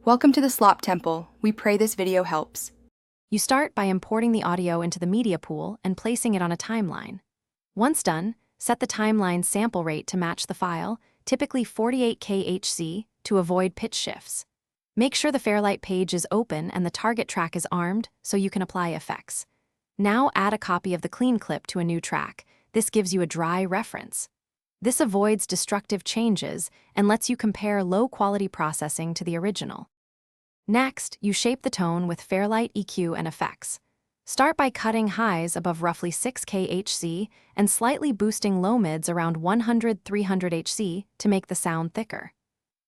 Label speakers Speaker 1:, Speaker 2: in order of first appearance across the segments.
Speaker 1: Welcome to the Slop Temple. We pray this video helps.
Speaker 2: You start by importing the audio into the media pool and placing it on a timeline. Once done, set the timeline sample rate to match the file, typically 48 kHz, to avoid pitch shifts. Make sure the Fairlight page is open and the target track is armed so you can apply effects. Now add a copy of the clean clip to a new track. This gives you a dry reference. This avoids destructive changes and lets you compare low-quality processing to the original. Next, you shape the tone with Fairlight EQ and effects. Start by cutting highs above roughly 6 kHz and slightly boosting low mids around 100-300 Hz to make the sound thicker.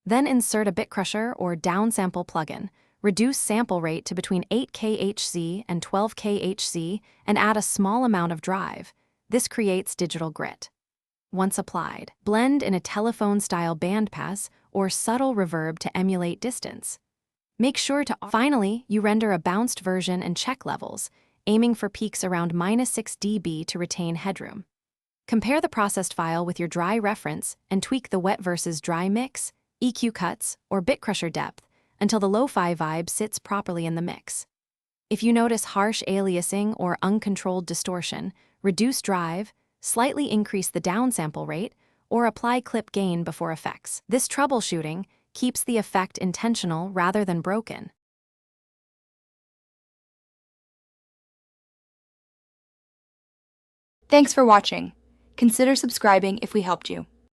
Speaker 2: Then insert a bit crusher or downsample plugin, reduce sample rate to between 8 kHz and 12 kHz, and add a small amount of drive. This creates digital grit. Once applied, blend in a telephone-style bandpass or subtle reverb to emulate distance. Make sure to finally, you render a bounced version and check levels, aiming for peaks around -6 dB to retain headroom. Compare the processed file with your dry reference and tweak the wet versus dry mix, EQ cuts, or bit crusher depth until the lo-fi vibe sits properly in the mix. If you notice harsh aliasing or uncontrolled distortion, reduce drive, slightly increase the downsample rate, or apply clip gain before effects. This troubleshooting keeps the effect intentional rather than broken.
Speaker 1: Thanks for watching. Consider subscribing if we helped you.